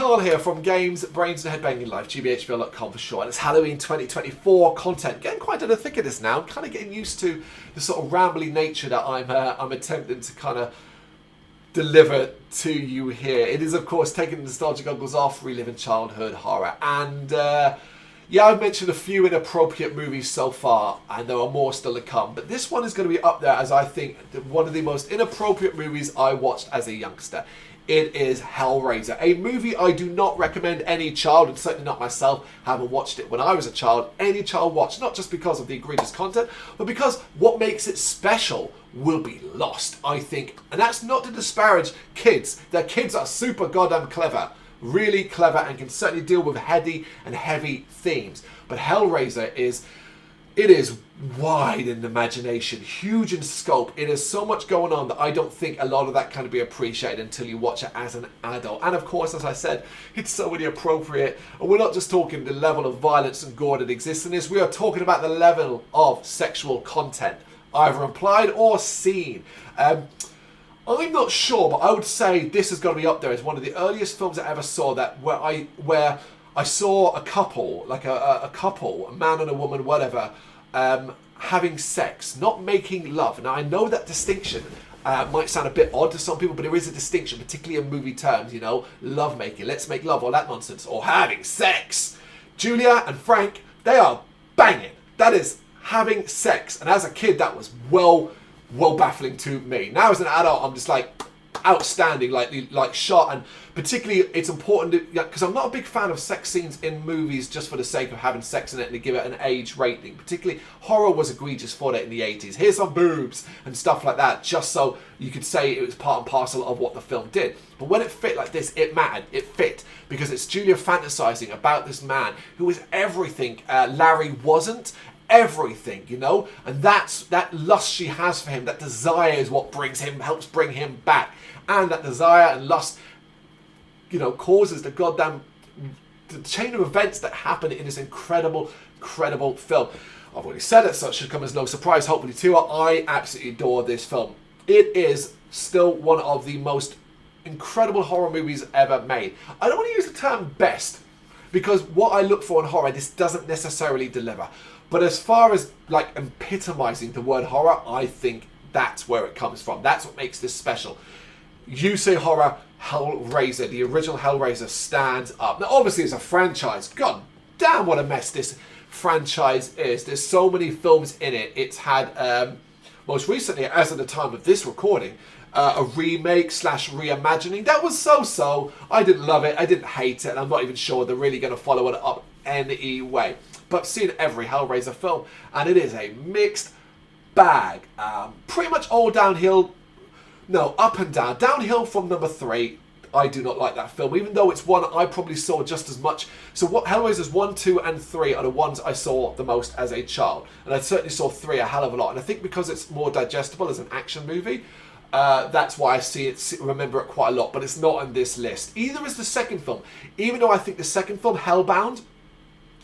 Carl here from Brrraaains A Head-Banging Life, gbhblofficial for short, and it's Halloween 2024 content. Getting quite into the thick of this now. I'm kind of getting used to the sort of rambly nature that I'm attempting to kind of deliver to you here. It is, of course, taking the nostalgia goggles off, reliving childhood horror, and yeah, I've mentioned a few inappropriate movies so far, and there are more still to come. But this one is going to be up there as, I think, one of the most inappropriate movies I watched as a youngster. It is Hellraiser, a movie I do not recommend any child, and certainly not myself, having watched it when I was a child, any child watch, not just because of the egregious content, but because what makes it special will be lost, I think. And that's not to disparage kids. Their kids are super goddamn clever. Really clever and can certainly deal with heady and heavy themes. But Hellraiser is wide in imagination, huge in scope. It has so much going on that I don't think a lot of that can be appreciated until you watch it as an adult. And of course, as I said, it's so really appropriate. And we're not just talking the level of violence and gore that exists in this. We are talking about the level of sexual content, either implied or seen. I'm not sure, but I would say this has got to be up there as one of the earliest films I ever saw that where I saw a couple, like a couple, a man and a woman, whatever, having sex, not making love. Now, I know that distinction might sound a bit odd to some people, but there is a distinction, particularly in movie terms, you know, love making, let's make love, all that nonsense, or having sex. Julia and Frank, they are banging. That is having sex. And as a kid, that was well baffling to me. Now as an adult, I'm just like outstanding, like shot, and particularly it's important because I'm not a big fan of sex scenes in movies just for the sake of having sex in it and to give it an age rating. Particularly horror was egregious for that in the 80s. Here's some boobs and stuff like that, just so you could say it was part and parcel of what the film did. But when it fit like this, it mattered. It fit because it's Julia fantasizing about this man who is everything Larry wasn't. Everything, you know, and that lust she has for him, that desire is what helps bring him back, and that desire and lust, you know, causes the chain of events that happen in this incredible film. I've already said it, so it should come as no surprise, hopefully to you. I absolutely adore this film. It is still one of the most incredible horror movies ever made. I don't want to use the term best, because what I look for in horror, this doesn't necessarily deliver. But as far as like epitomizing the word horror, I think that's where it comes from. That's what makes this special. You say horror, Hellraiser, the original Hellraiser stands up. Now obviously it's a franchise. God damn what a mess this franchise is. There's so many films in it. It's had, most recently, as of the time of this recording, a remake / reimagining. That was so-so. I didn't love it. I didn't hate it. And I'm not even sure they're really going to follow it up anyway. But I've seen every Hellraiser film, and it is a mixed bag. Pretty much all downhill. No, up and down. Downhill from number 3. I do not like that film, even though it's one I probably saw just as much. So what Hellraisers 1, 2, and 3 are the ones I saw the most as a child. And I certainly saw 3 a hell of a lot. And I think because it's more digestible as an action movie, that's why I remember it quite a lot. But it's not on this list. Either is the second film. Even though I think the second film, Hellbound,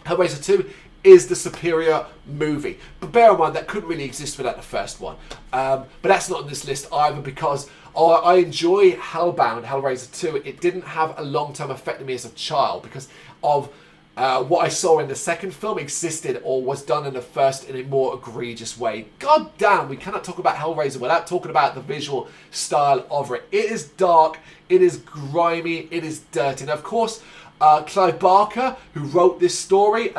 Hellraiser 2, is the superior movie. But bear in mind, that couldn't really exist without the first one. But that's not on this list either, because I enjoy Hellbound, Hellraiser 2. It didn't have a long-term effect on me as a child because of what I saw in the second film existed or was done in the first in a more egregious way. God damn, we cannot talk about Hellraiser without talking about the visual style of it. It is dark, it is grimy, it is dirty. And of course, Clive Barker, who wrote this story,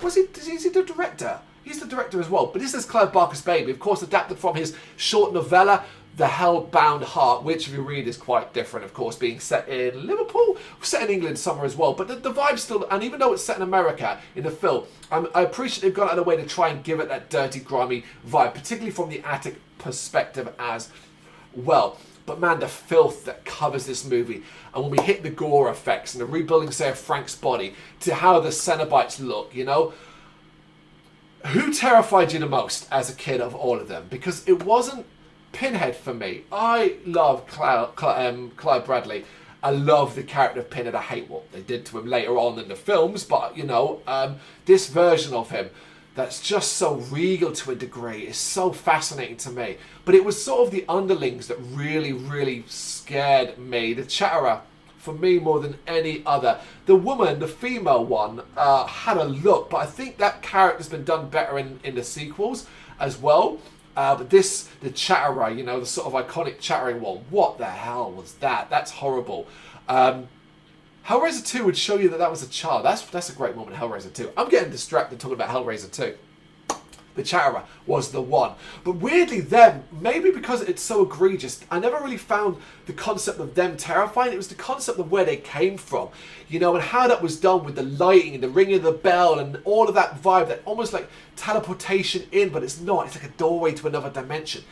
is he the director? He's the director as well. But this is Clive Barker's baby, of course, adapted from his short novella, The Hellbound Heart, which, if you read, is quite different, of course, being set in Liverpool, set in England somewhere as well. But the vibe's still, and even though it's set in America in the film, I appreciate they've gone out of their way to try and give it that dirty, grimy vibe, particularly from the attic perspective as well. But man, the filth that covers this movie, and when we hit the gore effects and the rebuilding, say, of Frank's body, to how the Cenobites look, you know, who terrified you the most as a kid of all of them? Because it wasn't Pinhead for me. I love Clive Bradley. I love the character of Pinhead. I hate what they did to him later on in the films, but, you know, this version of him that's just so regal to a degree is so fascinating to me. But it was sort of the underlings that really, really scared me. The Chatterer for me more than any other. The woman, the female one, had a look, but I think that character's been done better in the sequels as well. But this, the Chatterer, you know, the sort of iconic chattering one, what the hell was that? That's horrible. Hellraiser 2 would show you that was a child. That's a great moment in Hellraiser 2. I'm getting distracted talking about Hellraiser 2. The Chatterer was the one. But weirdly then, maybe because it's so egregious, I never really found the concept of them terrifying. It was the concept of where they came from, you know, and how that was done with the lighting and the ringing of the bell and all of that vibe, that almost like teleportation in, but it's not. It's like a doorway to another dimension.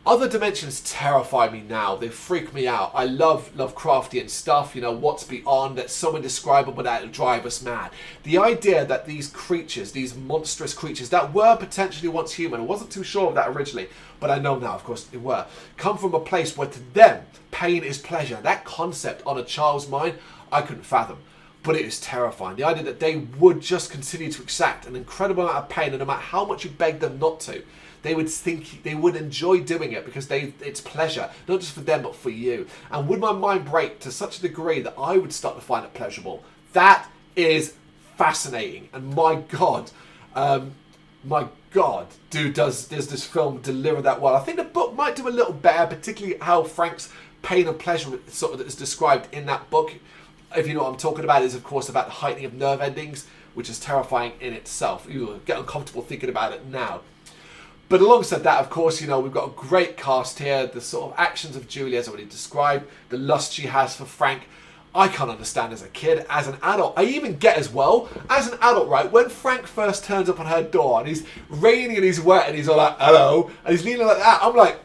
Other dimensions terrify me now. They freak me out. I love Lovecraftian stuff, you know, what's beyond, that's so indescribable that it'll drive us mad. The idea that these creatures, these monstrous creatures that were potentially once human, I wasn't too sure of that originally, but I know now, of course, they were, come from a place where to them, pain is pleasure. That concept on a child's mind, I couldn't fathom. But it is terrifying. The idea that they would just continue to exact an incredible amount of pain, and no matter how much you beg them not to, they would think they would enjoy doing it because it's pleasure, not just for them but for you. And would my mind break to such a degree that I would start to find it pleasurable? That is fascinating. And my God, does this film deliver that well? I think the book might do a little better, particularly how Frank's pain and pleasure sort of is described in that book. If you know what I'm talking about, is of course about the heightening of nerve endings, which is terrifying in itself. You get uncomfortable thinking about it now. But alongside that, of course, you know, we've got a great cast here. The sort of actions of Julia, as already described, the lust she has for Frank, I can't understand as a kid. As an adult, I even get as well, as an adult, right, when Frank first turns up on her door and he's raining and he's wet and he's all like, hello, and he's leaning like that, I'm like,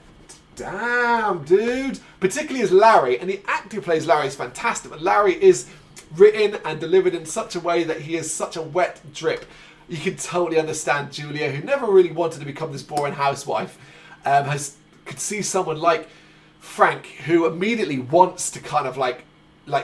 damn, dude. Particularly as Larry, and the actor who plays Larry is fantastic, but Larry is written and delivered in such a way that he is such a wet drip. You can totally understand Julia, who never really wanted to become this boring housewife, could see someone like Frank, who immediately wants to kind of like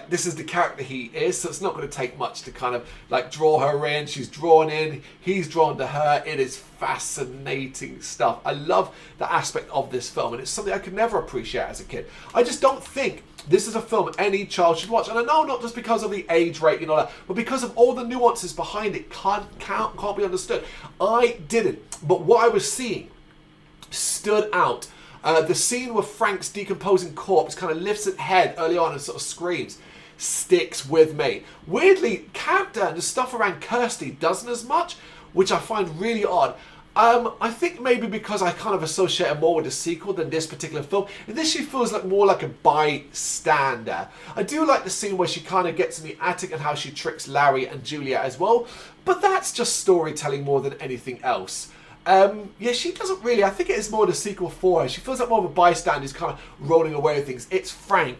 this is the character he is, so it's not going to take much to kind of like draw her in. She's drawn in, he's drawn to her. It is fascinating stuff. I love the aspect of this film, and it's something I could never appreciate as a kid. I just don't think this is a film any child should watch. And I know not just because of the age rating and all that, but because of all the nuances behind it can't be understood. I didn't. But what I was seeing stood out. The scene where Frank's decomposing corpse kind of lifts its head early on and sort of screams sticks with me. Weirdly, character and the stuff around Kirsty doesn't as much, which I find really odd. I think maybe because I kind of associate her more with the sequel than this particular film. And this she feels like more like a bystander. I do like the scene where she kind of gets in the attic and how she tricks Larry and Julia as well. But that's just storytelling more than anything else. Yeah, she doesn't really, I think it is more the sequel for her. She feels like more of a bystander who's kind of rolling away with things. It's Frank.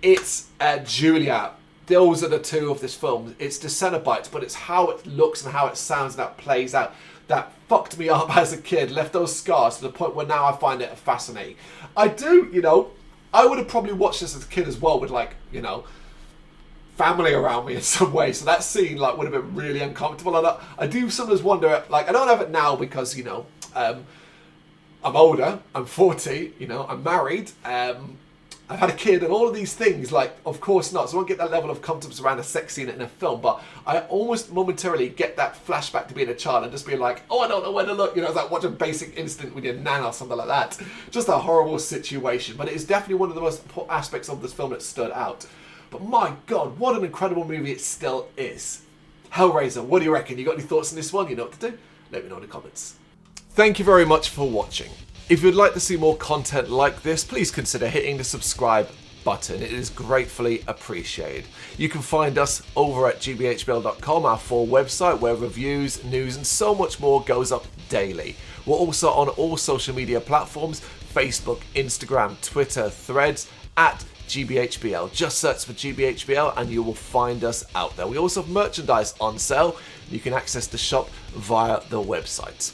It's Julia. Those are the two of this film. It's the Cenobites, but it's how it looks and how it sounds and how it plays out that fucked me up as a kid, left those scars to the point where now I find it fascinating. I do, you know, I would have probably watched this as a kid as well with, like, you know, family around me in some way, so that scene like would have been really uncomfortable. And I do sometimes wonder, like, I don't have it now because, you know, I'm older, I'm 40, you know, I'm married, I've had a kid and all of these things, like, of course not. So I won't get that level of confidence around a sex scene in a film, but I almost momentarily get that flashback to being a child and just being like, oh, I don't know where to look. You know, it's like watching Basic Instinct with your nan or something like that. Just a horrible situation. But it is definitely one of the most important aspects of this film that stood out. But my God, what an incredible movie it still is. Hellraiser, what do you reckon? You got any thoughts on this one? You know what to do? Let me know in the comments. Thank you very much for watching. If you'd like to see more content like this, please consider hitting the subscribe button. It is gratefully appreciated. You can find us over at gbhbl.com, our full website, where reviews, news, and so much more goes up daily. We're also on all social media platforms, Facebook, Instagram, Twitter, Threads, at gbhbl. Just search for gbhbl and you will find us out there. We also have merchandise on sale. You can access the shop via the website.